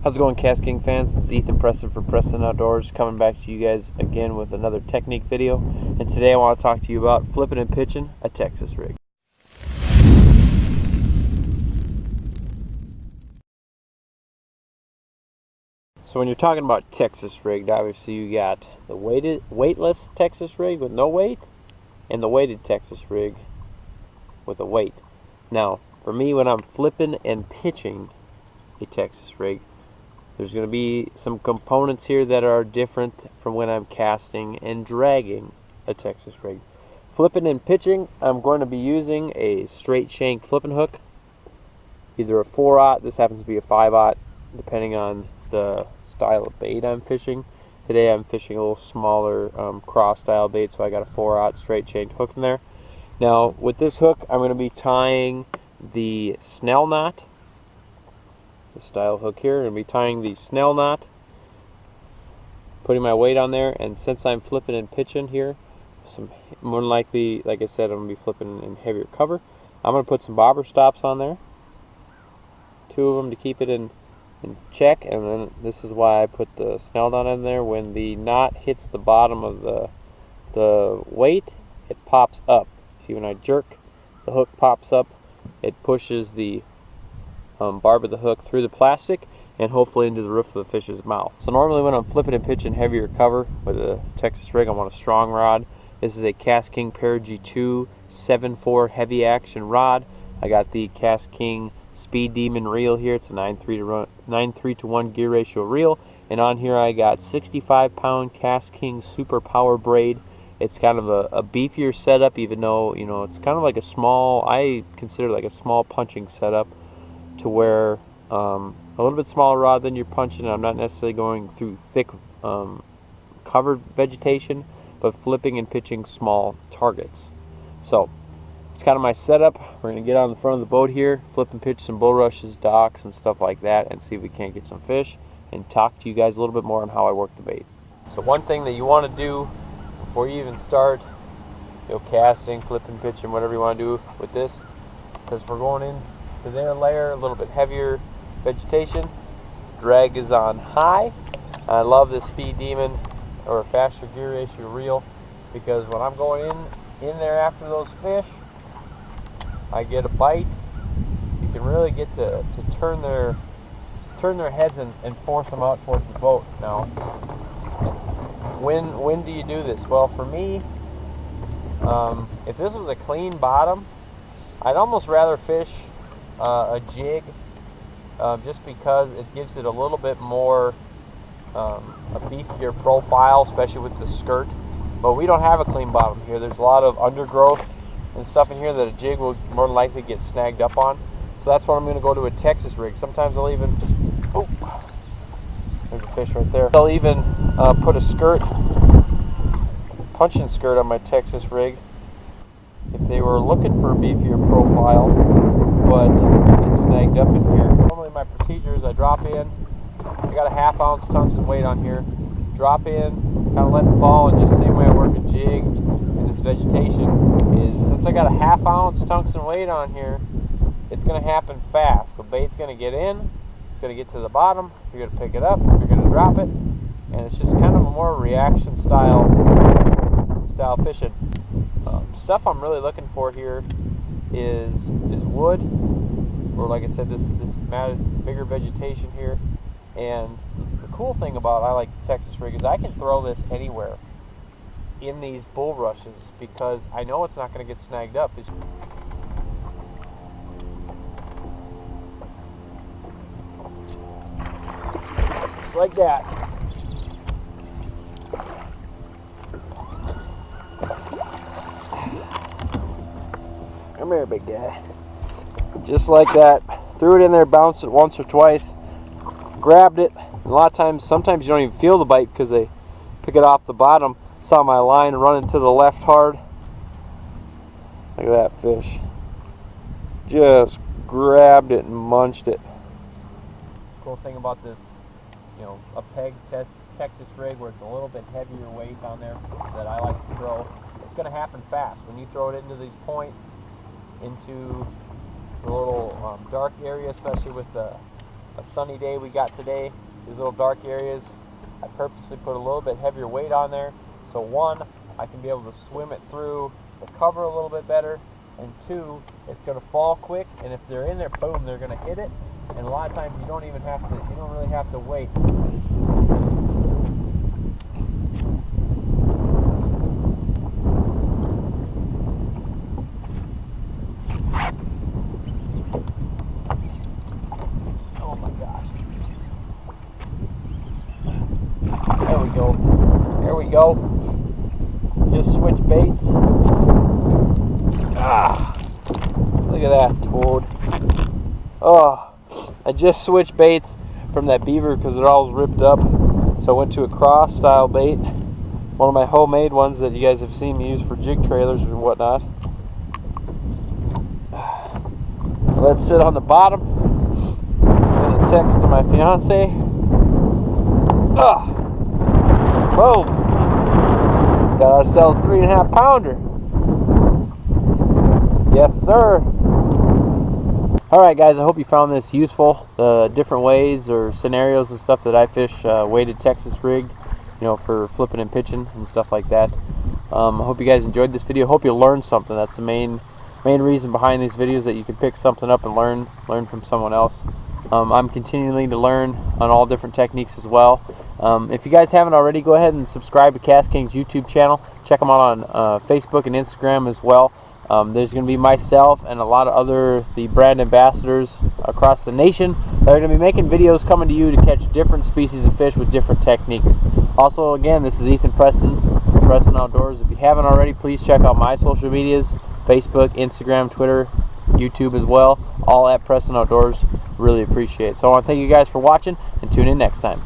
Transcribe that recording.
How's it going, KastKing fans? This is Ethen Preston from Preston Outdoors, coming back to you guys again with another technique video. And today I want to talk to you about flipping and pitching a Texas rig. So when you're talking about Texas rig, obviously you got the weightless Texas rig with no weight, and the weighted Texas rig with a weight. Now, for me, when I'm flipping and pitching a Texas rig, there's going to be some components here that are different from when I'm casting and dragging a Texas rig. Flipping and pitching, I'm going to be using a straight shank flipping hook, either a 4/0, this happens to be a 5/0, depending on the style of bait I'm fishing. Today I'm fishing a little smaller cross style bait, so I got a 4/0 straight shanked hook in there. Now with this hook, I'm going to be tying the snell knot. The style hook here, I'm going to be tying the snell knot, putting my weight on there, and since I'm flipping and pitching here, more than likely, like I said, I'm going to be flipping in heavier cover. I'm going to put some bobber stops on there, 2 of them to keep it in check, and then this is why I put the snell knot in there. When the knot hits the bottom of the weight, it pops up. See, when I jerk, the hook pops up, it pushes the barb of the hook through the plastic and hopefully into the roof of the fish's mouth. So normally when I'm flipping and pitching heavier cover with a Texas rig, I want a strong rod. This is a KastKing G2 7/4 heavy action rod. I got the KastKing Speed Demon reel here. It's a 9:3 to 1 gear ratio reel, and on here I got 65-pound KastKing Super Power braid. It's kind of a beefier setup, even though, you know, it's kind of like a small, I consider like a small punching setup, to where a little bit smaller rod than you're punching. I'm not necessarily going through thick covered vegetation, but flipping and pitching small targets. So it's kind of my setup. We're going to get on the front of the boat here, flip and pitch some bulrushes, docks, and stuff like that, and see if we can't get some fish, and talk to you guys a little bit more on how I work the bait. So one thing that you want to do before you even start, you know, casting, flipping, pitching, whatever you want to do with this, because we're going in to their layer, a little bit heavier vegetation. Drag is on high. I love this Speed Demon or a faster gear ratio reel, because when I'm going in there after those fish, I get a bite. You can really get to turn their heads and force them out towards the boat. Now, when do you do this? Well, for me, if this was a clean bottom, I'd almost rather fish a jig, just because it gives it a little bit more a beefier profile, especially with the skirt. But we don't have a clean bottom here. There's a lot of undergrowth and stuff in here that a jig will more than likely get snagged up on. So that's why I'm going to go to a Texas rig. Sometimes I'll even, oh, there's a fish right there. I'll even put a punching skirt on my Texas rig if they were looking for a beefier profile, but it's snagged up in here. Normally my procedure is I drop in, I got a 1/2 ounce tungsten weight on here, drop in, kind of let it fall, and just the same way I work a jig in this vegetation is, since I got a 1/2 ounce tungsten weight on here, it's going to happen fast. The bait's going to get in, it's going to get to the bottom, you're going to pick it up, you're going to drop it, and it's just kind of a more reaction style fishing. Stuff I'm really looking for here is wood, or like I said, this matted, bigger vegetation here. And the cool thing about I like the Texas rig is I can throw this anywhere in these bulrushes, because I know it's not going to get snagged up. Just like that. Come here, big guy. Just like that. Threw it in there, bounced it once or twice, grabbed it. A lot of times, sometimes you don't even feel the bite because they pick it off the bottom. Saw my line running to the left hard. Look at that fish. Just grabbed it and munched it. Cool thing about this, you know, a peg Texas rig where it's a little bit heavier weight on there that I like to throw, it's going to happen fast. When you throw it into these points, into the little dark area, especially with the a sunny day we got today, these little dark areas, I purposely put a little bit heavier weight on there. So one, I can be able to swim it through the cover a little bit better, and two, it's going to fall quick, and if they're in there, boom, they're going to hit it. And a lot of times you don't really have to wait. Oh my gosh. There we go. There we go. Just switch baits. Ah, look at that toad. Oh, I just switched baits from that beaver because they're all ripped up. So I went to a cross style bait, one of my homemade ones that you guys have seen me use for jig trailers or whatnot. Let's sit on the bottom. Send a text to my fiance. Boom. Got ourselves 3.5 pounder. Yes, sir. Alright guys, I hope you found this useful. The different ways or scenarios and stuff that I fish weighted Texas rigged, you know, for flipping and pitching and stuff like that. I hope you guys enjoyed this video. Hope you learned something. That's the main reason behind these videos, that you can pick something up and learn from someone else. I'm continuing to learn on all different techniques as well. If you guys haven't already, go ahead and subscribe to KastKing's YouTube channel. Check them out on Facebook and Instagram as well. There's going to be myself and a lot of the brand ambassadors across the nation that are going to be making videos coming to you to catch different species of fish with different techniques. Also, again, this is Ethen, Preston Outdoors. If you haven't already, please check out my social medias, Facebook, Instagram, Twitter, YouTube as well, all at Preston Outdoors. Really appreciate it. So I want to thank you guys for watching, and tune in next time.